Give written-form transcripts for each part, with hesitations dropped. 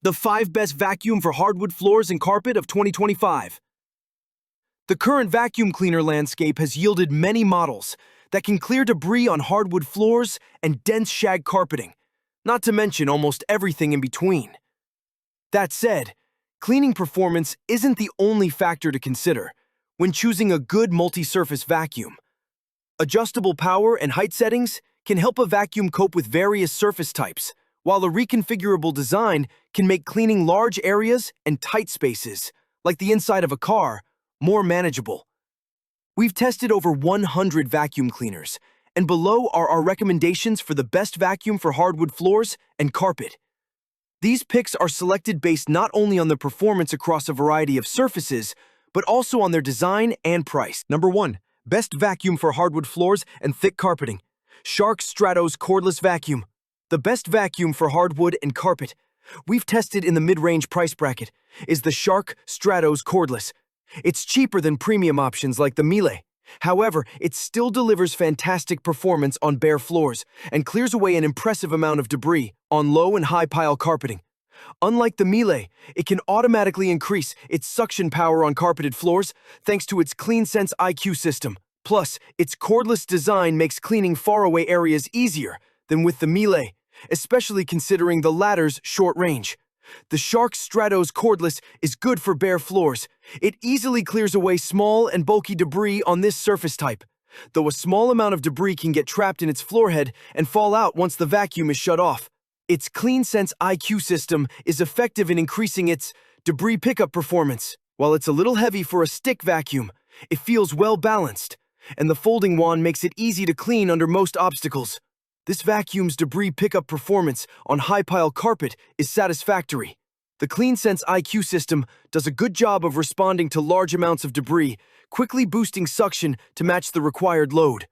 The 5 best vacuum for hardwood floors and carpet of 2025. The current vacuum cleaner landscape has yielded many models that can clear debris on hardwood floors and dense shag carpeting, not to mention almost everything in between. That said, cleaning performance isn't the only factor to consider when choosing a good multi-surface vacuum. Adjustable power and height settings can help a vacuum cope with various surface types, while a reconfigurable design can make cleaning large areas and tight spaces, like the inside of a car, more manageable. We've tested over 100 vacuum cleaners, and below are our recommendations for the best vacuum for hardwood floors and carpet. These picks are selected based not only on the performance across a variety of surfaces, but also on their design and price. Number 1. Best vacuum for hardwood floors and thick carpeting. Shark Stratos Cordless Vacuum. The best vacuum for hardwood and carpet we've tested in the mid-range price bracket is the Shark Stratos Cordless. It's cheaper than premium options like the Miele. However, it still delivers fantastic performance on bare floors and clears away an impressive amount of debris on low and high pile carpeting. Unlike the Miele, it can automatically increase its suction power on carpeted floors thanks to its CleanSense IQ system. Plus, its cordless design makes cleaning faraway areas easier than with the Miele, especially considering the latter's short range. The Shark Stratos Cordless is good for bare floors. It easily clears away small and bulky debris on this surface type, though a small amount of debris can get trapped in its floor head and fall out once the vacuum is shut off. Its CleanSense IQ system is effective in increasing its debris pickup performance. While it's a little heavy for a stick vacuum, it feels well balanced, and the folding wand makes it easy to clean under most obstacles. This vacuum's debris pickup performance on high-pile carpet is satisfactory. The CleanSense IQ system does a good job of responding to large amounts of debris, quickly boosting suction to match the required load.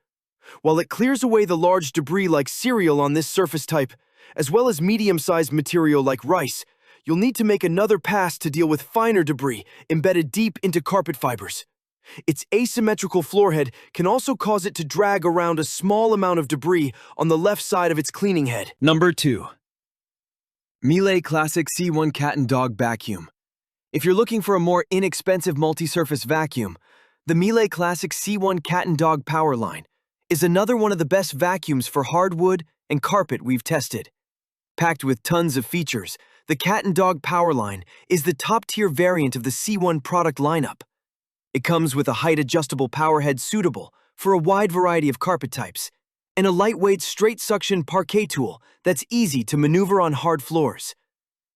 While it clears away the large debris like cereal on this surface type, as well as medium-sized material like rice, you'll need to make another pass to deal with finer debris embedded deep into carpet fibers. Its asymmetrical floorhead can also cause it to drag around a small amount of debris on the left side of its cleaning head. Number 2. Miele Classic C1 Cat and Dog Vacuum. If you're looking for a more inexpensive multi-surface vacuum, the Miele Classic C1 Cat and Dog Power Line is another one of the best vacuums for hardwood and carpet we've tested. Packed with tons of features, the Cat and Dog Power Line is the top-tier variant of the C1 product lineup. It comes with a height-adjustable power head suitable for a wide variety of carpet types, and a lightweight straight-suction parquet tool that's easy to maneuver on hard floors.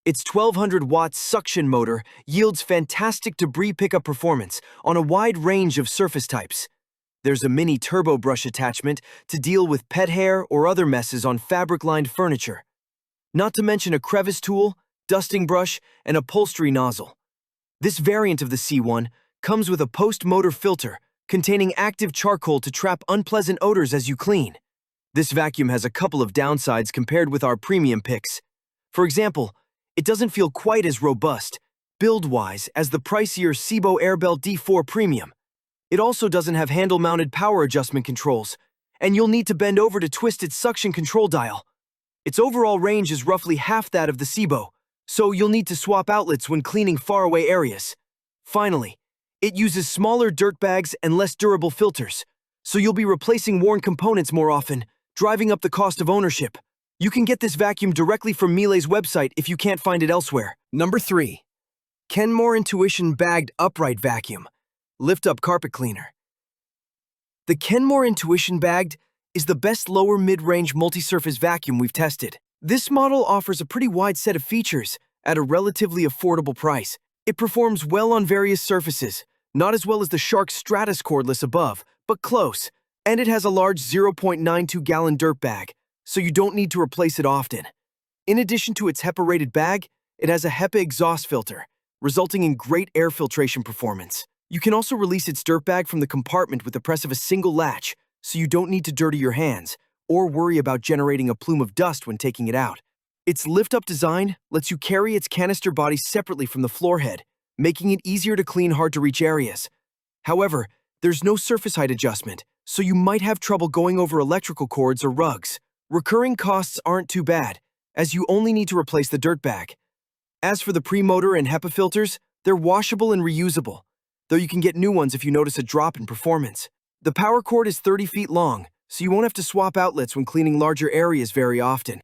Its 1200-watt suction motor yields fantastic debris pickup performance on a wide range of surface types. There's a mini turbo brush attachment to deal with pet hair or other messes on fabric-lined furniture. Not to mention a crevice tool, dusting brush, and upholstery nozzle. This variant of the C1 comes with a post-motor filter containing active charcoal to trap unpleasant odors as you clean. This vacuum has a couple of downsides compared with our premium picks. For example, it doesn't feel quite as robust, build-wise, as the pricier Sebo Airbelt D4 Premium. It also doesn't have handle-mounted power adjustment controls, and you'll need to bend over to twist its suction control dial. Its overall range is roughly half that of the Sebo, so you'll need to swap outlets when cleaning faraway areas. Finally, it uses smaller dirt bags and less durable filters, so you'll be replacing worn components more often, driving up the cost of ownership. You can get this vacuum directly from Miele's website if you can't find it elsewhere. Number 3. Kenmore Intuition Bagged Upright Vacuum. Lift-up carpet cleaner. The Kenmore Intuition Bagged is the best lower mid-range multi-surface vacuum we've tested. This model offers a pretty wide set of features at a relatively affordable price. It performs well on various surfaces, not as well as the Shark Stratos Cordless above, but close. And it has a large 0.92-gallon dirt bag, so you don't need to replace it often. In addition to its HEPA-rated bag, it has a HEPA exhaust filter, resulting in great air filtration performance. You can also release its dirt bag from the compartment with the press of a single latch, so you don't need to dirty your hands or worry about generating a plume of dust when taking it out. Its lift-up design lets you carry its canister body separately from the floor head, making it easier to clean hard-to-reach areas. However, there's no surface height adjustment, so you might have trouble going over electrical cords or rugs. Recurring costs aren't too bad, as you only need to replace the dirt bag. As for the premotor and HEPA filters, they're washable and reusable, though you can get new ones if you notice a drop in performance. The power cord is 30 feet long, so you won't have to swap outlets when cleaning larger areas very often.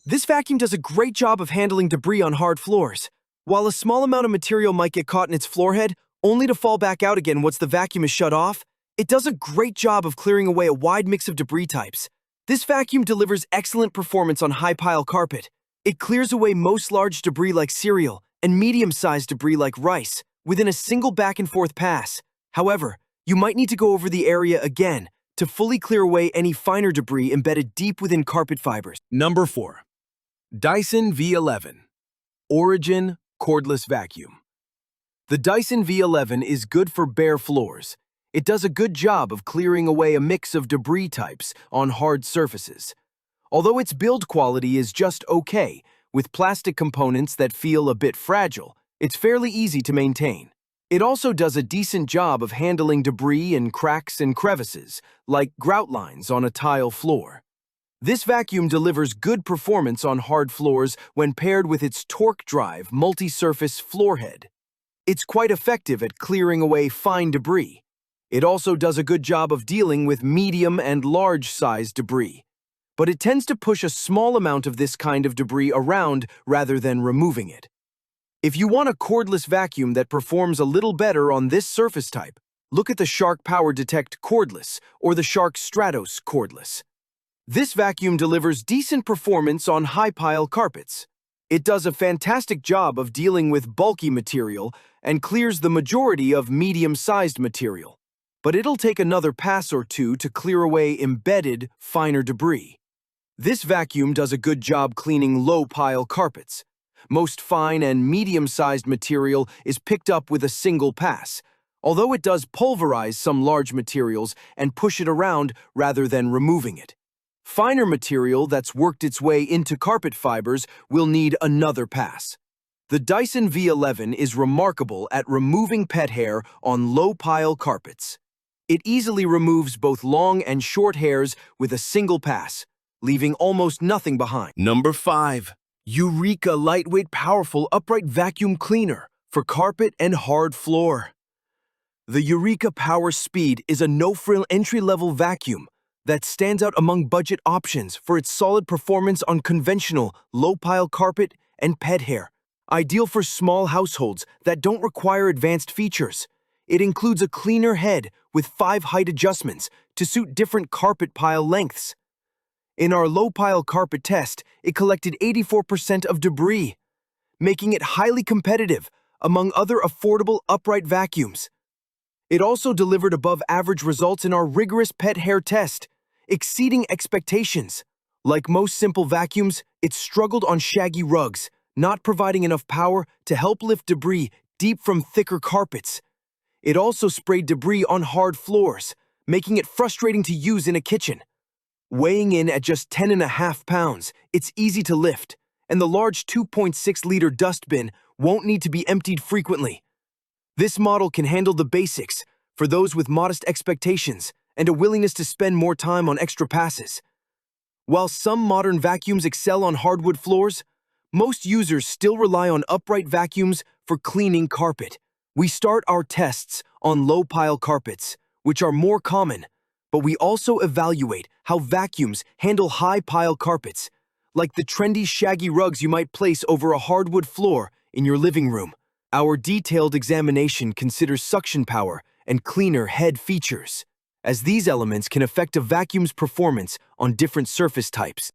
This vacuum does a great job of handling debris on hard floors. While a small amount of material might get caught in its floor head, only to fall back out again once the vacuum is shut off, it does a great job of clearing away a wide mix of debris types. This vacuum delivers excellent performance on high-pile carpet. It clears away most large debris like cereal and medium-sized debris like rice within a single back-and-forth pass. However, you might need to go over the area again to fully clear away any finer debris embedded deep within carpet fibers. Number 4. Dyson V11 Origin Cordless Vacuum. The Dyson V11 is good for bare floors. It does a good job of clearing away a mix of debris types on hard surfaces. Although its build quality is just okay, with plastic components that feel a bit fragile, it's fairly easy to maintain. It also does a decent job of handling debris and cracks and crevices, like grout lines on a tile floor. This vacuum delivers good performance on hard floors when paired with its torque drive multi-surface floor head. It's quite effective at clearing away fine debris. It also does a good job of dealing with medium and large-sized debris, but it tends to push a small amount of this kind of debris around rather than removing it. If you want a cordless vacuum that performs a little better on this surface type, look at the Shark PowerDetect Cordless or the Shark Stratos Cordless. This vacuum delivers decent performance on high-pile carpets. It does a fantastic job of dealing with bulky material and clears the majority of medium-sized material, but it'll take another pass or two to clear away embedded, finer debris. This vacuum does a good job cleaning low-pile carpets. Most fine and medium-sized material is picked up with a single pass, although it does pulverize some large materials and push it around rather than removing it. Finer material that's worked its way into carpet fibers will need another pass. The Dyson V11 is remarkable at removing pet hair on low-pile carpets. It easily removes both long and short hairs with a single pass, leaving almost nothing behind. Number 5. Eureka Lightweight Powerful Upright Vacuum Cleaner for Carpet and Hard Floor. The Eureka PowerSpeed is a no-frill entry-level vacuum that stands out among budget options for its solid performance on conventional, low-pile carpet and pet hair. Ideal for small households that don't require advanced features. It includes a cleaner head with 5 height adjustments to suit different carpet pile lengths. In our low-pile carpet test, it collected 84% of debris, making it highly competitive among other affordable upright vacuums. It also delivered above-average results in our rigorous pet hair test, exceeding expectations. Like most simple vacuums, it struggled on shaggy rugs, not providing enough power to help lift debris deep from thicker carpets. It also sprayed debris on hard floors, making it frustrating to use in a kitchen. Weighing in at just 10.5 pounds, it's easy to lift, and the large 2.6-liter dustbin won't need to be emptied frequently. This model can handle the basics for those with modest expectations and a willingness to spend more time on extra passes. While some modern vacuums excel on hardwood floors, most users still rely on upright vacuums for cleaning carpet. We start our tests on low-pile carpets, which are more common, but we also evaluate how vacuums handle high-pile carpets, like the trendy shaggy rugs you might place over a hardwood floor in your living room. Our detailed examination considers suction power and cleaner head features, as these elements can affect a vacuum's performance on different surface types.